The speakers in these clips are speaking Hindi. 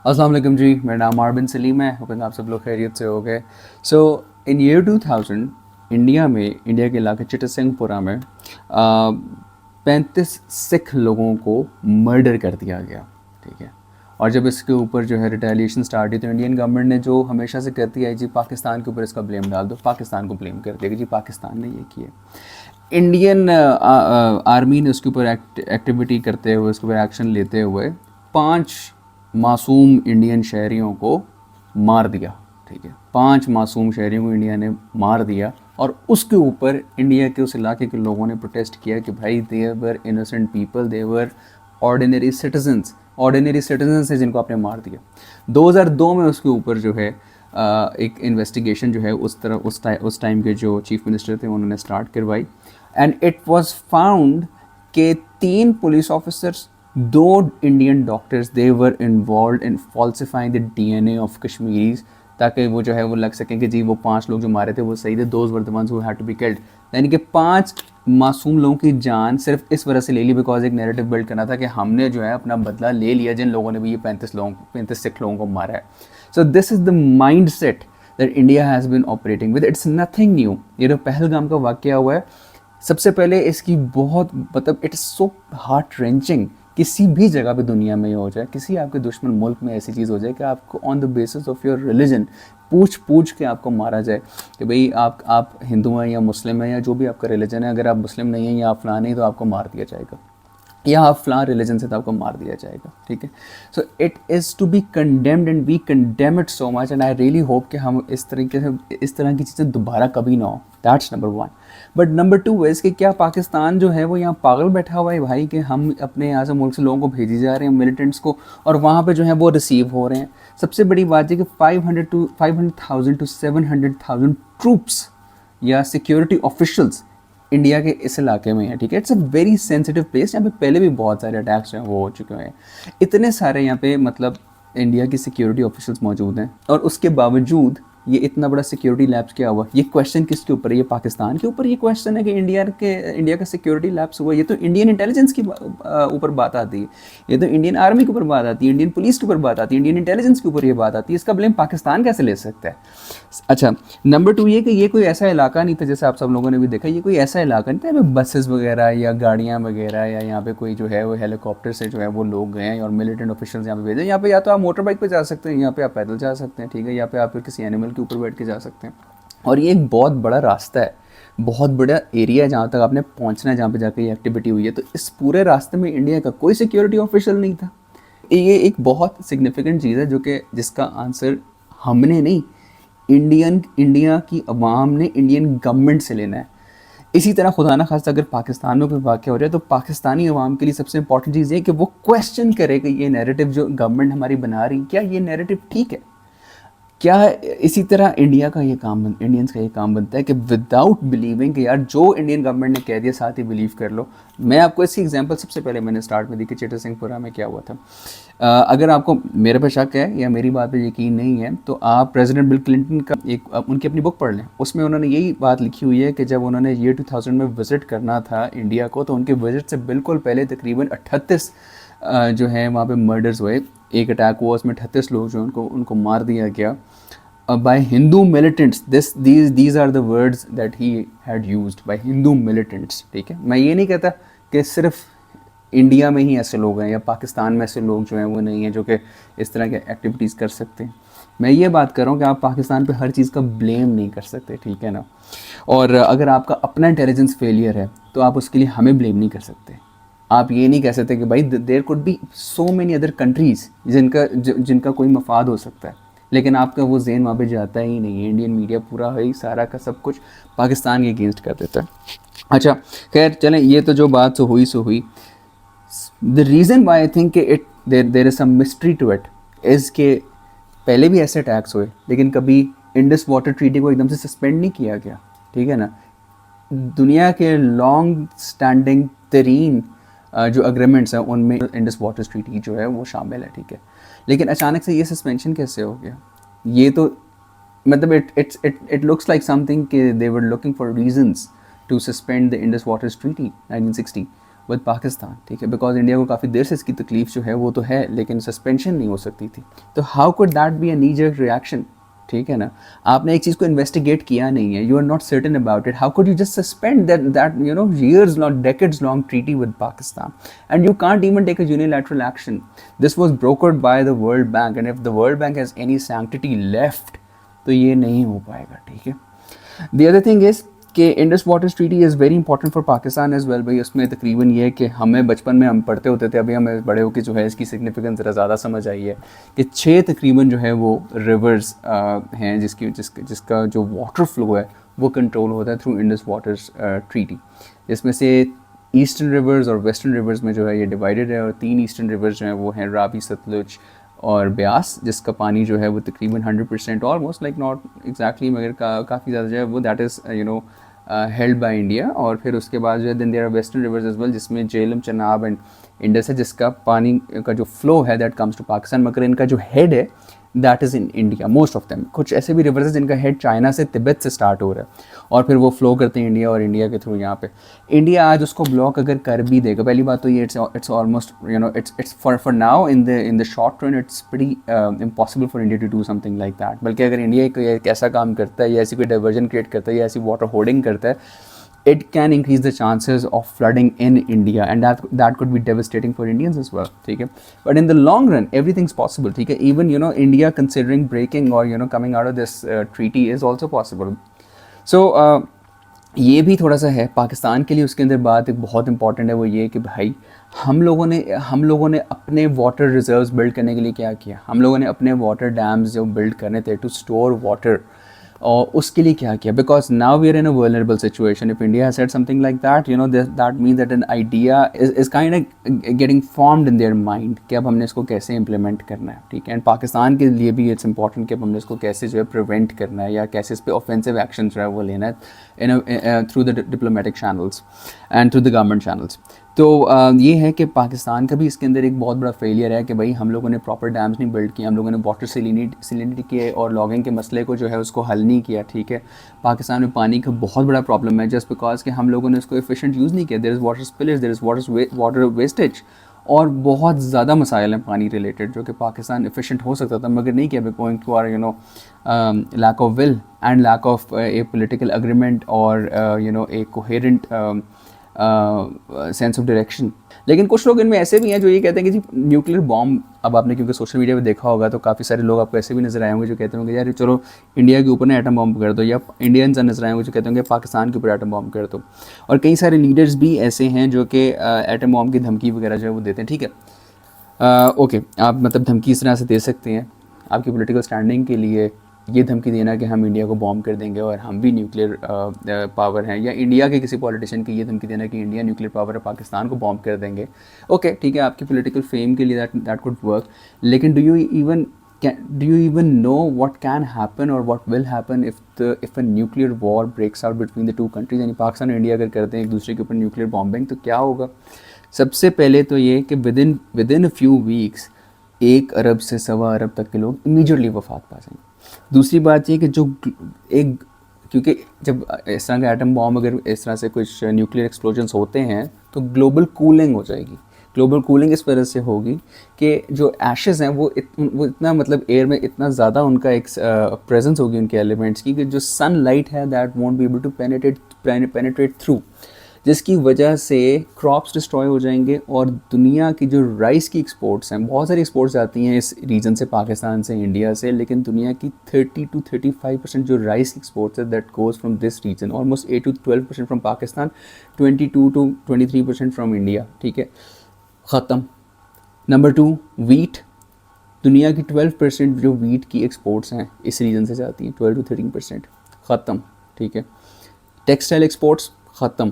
अस्सलाम वालेकुम जी, मेरा नाम आरबिन सलीम है। होप आप सब लोग खैरियत से हो गए। सो इन ईयर 2000 इंडिया के इलाके चिटसिंगपुरा में 35 सिख लोगों को मर्डर कर दिया गया। ठीक है। और जब इसके ऊपर जो है रिटेलिएशन स्टार्ट हुई तो इंडियन गवर्नमेंट ने जो हमेशा से कहती है जी पाकिस्तान के ऊपर इसका ब्लेम डाल दो, पाकिस्तान को ब्लेम कर दिया कि जी पाकिस्तान ने ये किया। इंडियन आर्मी ने उसके ऊपर एक्टिविटी करते हुए, उसके ऊपर एक्शन लेते हुए 5 मासूम इंडियन शहरियों को मार दिया। ठीक है, 5 मासूम शहरियों को इंडिया ने मार दिया और उसके ऊपर इंडिया के उस इलाके के लोगों ने प्रोटेस्ट किया कि भाई दे वर इनोसेंट पीपल, दे वर ऑर्डिनरी सिटीजन्स है जिनको आपने मार दिया। 2002 में उसके ऊपर जो है एक इन्वेस्टिगेशन जो है उस टाइम के जो चीफ मिनिस्टर थे उन्होंने स्टार्ट करवाई एंड इट वाज फाउंड के 3 police officers, 2 Indian doctors, they were involve in फॉल्सिफाइंग the DNA of Kashmiris, ताकि वो जो है वो लग सकें कि जी वो 5 लोग जो मारे थे वो सही थे, those were the ones who had to be killed. यानी कि 5 मासूम लोगों की जान सिर्फ इस वजह से ले ली बिकॉज एक नैरेटिव बिल्ड करना था कि हमने जो है अपना बदला ले लिया जिन लोगों ने भी ये 35 सिख लोगों को मारा है। So this is the mind set that India has been operating with. It's nothing new. ये जो पहलगाम का वाक़या हुआ है, सबसे पहले इसकी बहुत मतलब it is so heart wrenching. किसी भी जगह पे दुनिया में ये हो जाए, किसी आपके दुश्मन मुल्क में ऐसी चीज़ हो जाए कि आपको on the basis of your religion पूछ के आपको मारा जाए कि भाई आप हिंदू हैं या मुस्लिम हैं या जो भी आपका रिलीजन है, अगर आप मुस्लिम नहीं हैं या आप फलां नहीं तो आपको मार दिया जाएगा, या आप फलां रिलीजन से तो आपको मार दिया जाएगा। ठीक है। So it is to be condemned and we condemn it so much and I really hope कि हम इस तरीके से इस तरह की चीज़ें दोबारा कभी ना हो। That's number 1। But number 2 is कि क्या पाकिस्तान जो है वो यहाँ पागल बैठा हुआ है भाई कि हम अपने यहाँ से मुल्क से लोगों को भेजी जा रहे हैं मिलिटेंट्स को और वहाँ पे जो है वो रिसीव हो रहे हैं। सबसे बड़ी बात है कि 500,000 to 700,000 ट्रूप्स या सिक्योरिटी ऑफिशल्स इंडिया के इस इलाके में है। ठीक है। It's a very sensitive place, यहाँ पे पहले भी बहुत सारे अटैक्स जो हैं वो हो चुके हैं। इतने सारे यहाँ पे मतलब इंडिया की सिक्योरिटी ऑफिशियल्स मौजूद हैं और उसके बावजूद ये इतना बड़ा सिक्योरिटी लैब्स क्या हुआ? ये क्वेश्चन किसके ऊपर है? ये पाकिस्तान के ऊपर ये क्वेश्चन है कि इंडिया का सिक्योरिटी लैब्स हुआ। ये तो इंडियन इंटेलिजेंस की ऊपर बात आती है, ये तो इंडियन आर्मी के ऊपर बात आती है, इंडियन पुलिस के ऊपर बात आती है, इंडियन इंटेलिजेंस के ऊपर ये बात आती है। इसका ब्लेम पाकिस्तान कैसे ले सकता है? अच्छा, नंबर 2 ये कि ये कोई ऐसा इलाका नहीं था, जैसे आप सब लोगों ने भी देखा, ये कोई ऐसा इलाका नहीं था यहाँ पे बसेस वगैरह या गाड़ियाँ वगैरह या यहाँ पे कोई जो है वो हेलीकॉप्टर से जो है वो लोग गए हैं और मिलिटेंट ऑफिशियल्स यहाँ पे भेजे। यहाँ पे या तो आप मोटर बाइक पे जा सकते हैं, यहाँ पे आप पैदल जा सकते हैं। ठीक है। यहाँ पे आप फिर किसी एनिमल के ऊपर बैठ के जा सकते हैं। और ये एक बहुत बड़ा रास्ता है, बहुत बड़ा एरिया है जहाँ तक आपने पहुँचना है, जहाँ पे जाकर ये एक्टिविटी हुई है। तो इस पूरे रास्ते में इंडिया का कोई सिक्योरिटी ऑफिशियल नहीं था। ये एक बहुत सिग्निफिकेंट चीज़ है जो कि जिसका आंसर हमने नहीं, इंडिया की अवाम ने इंडियन गवर्नमेंट से लेना है। इसी तरह खुदा ना खास्ता अगर पाकिस्तान में कोई वाक़या हो जाए तो पाकिस्तानी अवाम के लिए सबसे इंपॉर्टेंट चीज़ ये है कि वो क्वेश्चन करे कि ये नैरेटिव जो गवर्नमेंट हमारी बना रही, क्या ये नैरेटिव ठीक है? क्या इसी तरह इंडियंस का ये काम बनता है कि विदाउट बिलीविंग कि यार जो इंडियन गवर्नमेंट ने कह दिया साथ ही बिलीव कर लो। मैं आपको इसकी एग्जांपल सबसे पहले मैंने स्टार्ट में दी कि चिटसिंगपुरा में क्या हुआ था। अगर आपको मेरे पे शक है या मेरी बात पे यकीन नहीं है तो आप प्रेसिडेंट बिल क्लिंटन का उनकी अपनी बुक पढ़ लें। उसमें उन्होंने यही बात लिखी हुई है कि जब उन्होंने ईयर 2000 में विज़िट करना था इंडिया को तो उनके विज़िट से बिल्कुल पहले तकरीबन 38 जो है वहाँ पे मर्डर्स हुए। एक अटैक हुआ, उसमें 38 लोग जो उनको मार दिया गया by Hindu militants. These are the words that he had used, by Hindu militants. ठीक है। मैं ये नहीं कहता कि सिर्फ इंडिया में ही ऐसे लोग हैं या पाकिस्तान में ऐसे लोग जो हैं वो नहीं हैं जो कि इस तरह के एक्टिविटीज़ कर सकते हैं। मैं ये बात कर रहा हूँ कि आप पाकिस्तान पे हर चीज़ का ब्लेम नहीं कर सकते। ठीक है ना। और अगर आपका अपना इंटेलिजेंस फेलियर है तो आप उसके लिए हमें ब्लेम नहीं कर सकते। आप ये नहीं कह सकते कि भाई there could be so many other countries जिनका कोई मफाद हो सकता है, लेकिन आपका वो ज़हन वहाँ पे जाता ही नहीं है। इंडियन मीडिया पूरा है सारा का सब कुछ पाकिस्तान के अगेंस्ट कर देता है। अच्छा, खैर चलें, ये तो जो बात सो हुई। The reason why I think there is some mystery to it is के पहले भी ऐसे अटैक्स हुए लेकिन कभी इंडस वाटर ट्रीटी को एकदम से सस्पेंड नहीं किया गया। ठीक है ना। दुनिया के लॉन्ग स्टैंडिंग तरीन जो अग्रीमेंट्स हैं उनमें इंडस वाटर ट्रीटी जो है वो शामिल है। ठीक है। लेकिन अचानक से ये सस्पेंशन कैसे हो गया? ये तो मतलब इट लुक्स लाइक समथिंग कि they were looking for reasons to suspend the Indus water treaty 1960। With Pakistan, ठीक है, बिकॉज इंडिया को काफ़ी देर से इसकी तकलीफ जो है वो तो है, लेकिन सस्पेंशन नहीं हो सकती थी। तो how could that be a knee jerk reaction, ठीक है ना। आपने एक चीज़ को इन्वेस्टिगेट किया नहीं है, you are not certain about it, how could you just suspend that you know years long, decades long treaty with Pakistan, and you can't even take a unilateral action. This was brokered by the World Bank, and if the World Bank has any sanctity left, तो ये नहीं हो पाएगा, ठीक है। The other thing is कि Indus water treaty is very important for Pakistan as well. भाई उसमें तकरीबन ये है कि हमें बचपन में हम पढ़ते होते थे, अभी हमें बड़े होकर जो है इसकी सिग्निफिकेंस ज़रा ज़्यादा समझ आई है कि 6 तकरीबन जो है वो रिवर्स हैं जिसका जो वाटर फ्लो है वो कंट्रोल होता है थ्रू इंडस वाटर ट्रीटी। इसमें से ईस्टर्न रिवर्स और वेस्टर्न रिवर्स में जो है ये डिवाइडेड है, और 3 ईस्टर्न रिवर्स जो हैं वो हैं रावी, सतलुज और ब्यास, जिसका पानी जो है वो तकरीबन 100% ऑलमोस्ट, लाइक नॉट एग्जैक्टली मगर काफ़ी ज़्यादा जो है वो that is you know held by India. और फिर उसके बाद जो है then there are western rivers as well, जिसमें झेलम, चनाब एंड इंडस है, जिसका पानी का जो फ्लो है दैट कम्स टू पाकिस्तान, मगर इनका जो हेड है that is in India most of them. कुछ ऐसे भी रिवर्स हैं जिनका हेड चाइना से, तिब्बत से स्टार्ट हो रहा है और फिर वो फ्लो करते हैं इंडिया, और इंडिया के थ्रू यहाँ पे इंडिया आज उसको ब्लॉक अगर कर भी देगा, पहली बात तो ये it's almost you know it's for now in the short run it's pretty impossible for India to do something like that. बल्कि अगर इंडिया एक ऐसा काम करता है या ऐसी कोई डाइवर्जन क्रिएट करता है या ऐसी वाटर होर्डिंग करता है, it can increase the chances of flooding in India, and that could be devastating for Indians as well, ठीक है। But in the long run everything's possible, ठीक है। Even you know India considering breaking or you know coming out of this treaty is also possible. So ये भी थोड़ा सा है पाकिस्तान के लिए। उसके अंदर बात एक बहुत इंपॉर्टेंट है, वो ये कि भाई हम लोगों ने अपने वाटर रिजर्व्स बिल्ड करने के लिए क्या किया, हम लोगों ने अपने वाटर डैम्स जो बिल्ड करने थे टू स्टोर वाटर, और उसके लिए क्या किया, because now we are in a vulnerable situation. If India has said something like that, you know that mean that an idea is kind of getting formed in their mind कि अब हमने इसको कैसे इंप्लीमेंट करना है, ठीक है। एंड पाकिस्तान के लिए भी इट्स इंपॉर्टेंट कि अब हमने इसको कैसे जो है प्रिवेंट करना है या कैसे इस पर ऑफेंसिव एक्शन जो है वो लेना है in through the diplomatic channels and through the government channels. तो ये है कि पाकिस्तान का भी इसके अंदर एक बहुत बड़ा फेलियर है कि भाई हम लोगों ने प्रॉपर डैम्स नहीं बिल्ड किए, हम लोगों ने वाटर सैलिनिटी के और लॉगिंग के मसले को जो है उसको हल नहीं किया, ठीक है। पाकिस्तान में पानी का बहुत बड़ा प्रॉब्लम है जस्ट बिकॉज कि हम लोगों ने उसको एफिशिएंट यूज़ नहीं किया। There is water spillage, there is water wastage, और बहुत ज़्यादा मसाइल हैं पानी रिलेटेड जो कि पाकिस्तान एफिशिएंट हो सकता था मगर नहीं किया, going to are you know lack of will and lack of a political agreement और you know a coherent sense of direction. लेकिन कुछ लोग इनमें ऐसे भी हैं जो ये कहते हैं कि जी न्यूक्लियर बॉम्ब, अब आपने क्योंकि सोशल मीडिया पे देखा होगा तो काफ़ी सारे लोग आपको ऐसे भी नजर आए होंगे जो कहते होंगे यार चलो इंडिया के ऊपर ना एटम बॉम्ब कर दो, या इंडियंस नजर आए होंगे जो कहते होंगे पाकिस्तान के ऊपर एटम बॉम्ब कर दो। और कई सारे लीडर्स भी ऐसे हैं जो कि एटम बॉम्ब की धमकी वगैरह जो है वो देते हैं, ठीक है। ओके, आप मतलब धमकी इस तरह से दे सकते हैं आपकी पॉलिटिकल स्टैंडिंग के लिए, ये धमकी देना कि हम इंडिया को बॉम्ब कर देंगे और हम भी न्यूक्लियर पावर हैं, या इंडिया के किसी पॉलिटिशियन की ये धमकी देना कि इंडिया न्यूक्लियर पावर है पाकिस्तान को बॉम्ब कर देंगे। ओके, ठीक है, आपकी पॉलिटिकल फेम के लिए दैट कुड वर्क, लेकिन do you even know what can happen और what will happen if a nuclear war breaks out between the two countries. यानी पाकिस्तान और इंडिया अगर करते हैं एक दूसरे के ऊपर न्यूक्लियर बॉम्बिंग तो क्या होगा। सबसे पहले तो ये कि with in a few weeks 1 अरब से 1.25 अरब तक के लोग इमीडिएटली वफात पा जाएंगे। दूसरी बात ये कि जो एक, क्योंकि जब इस तरह का एटम बॉम्ब अगर इस तरह से कुछ न्यूक्लियर एक्सप्लोजन्स होते हैं तो ग्लोबल कूलिंग हो जाएगी। ग्लोबल कूलिंग इस वजह से होगी कि जो एशेज़ हैं वो इतना मतलब एयर में इतना ज़्यादा उनका एक प्रेजेंस होगी उनके एलिमेंट्स की कि जो सनलाइट है that won't be able to penetrate through, जिसकी वजह से क्रॉप्स डिस्ट्रॉय हो जाएंगे। और दुनिया की जो राइस की एक्सपोर्ट्स हैं, बहुत सारी एक्सपोर्ट्स आती हैं इस रीजन से, पाकिस्तान से, इंडिया से, लेकिन दुनिया की 30 to 35% जो राइस की एक्सपोर्ट्स है that goes from this region, almost 8 to 12% from Pakistan, 22 to 23% from India, ठीक है, ख़त्म। नंबर 2, वीट, दुनिया की 12% जो वीट की एक्सपोर्ट्स हैं इस रीजन से जाती हैं, 12 to 13%, ख़त्म, ठीक है। टेक्सटाइल एक्सपोर्ट्स ख़त्म।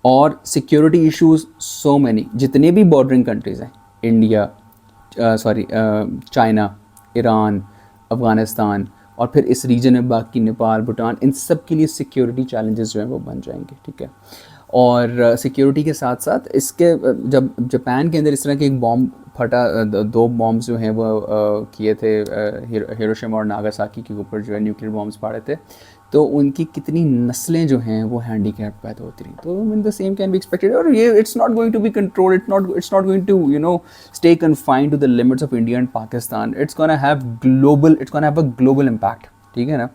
और सिक्योरिटी इश्यूज़ सो मैनी, जितने भी बॉर्डरिंग कंट्रीज़ हैं, इंडिया, चाइना, ईरान, अफ़गानिस्तान, और फिर इस रीजन में बाकी नेपाल, भूटान, इन सब के लिए सिक्योरिटी चैलेंजेस जो हैं वो बन जाएंगे, ठीक है। और सिक्योरिटी के साथ साथ इसके जब जापान के अंदर इस तरह के एक बॉम्ब फटा, 2 बॉम्ब्स जो हैं वो किए थे हिरोशिमा और नागासाकी के ऊपर जो है न्यूक्लियर बॉम्ब्स पड़े थे, तो उनकी कितनी नस्लें जो हैं वो हैंडीकैप पैदा होती रही। तो mean the same can be expected. और ये it's not going to be control, it's not going to stay confined to the limits of India and Pakistan. It's gonna have a global impact, ठीक है ना।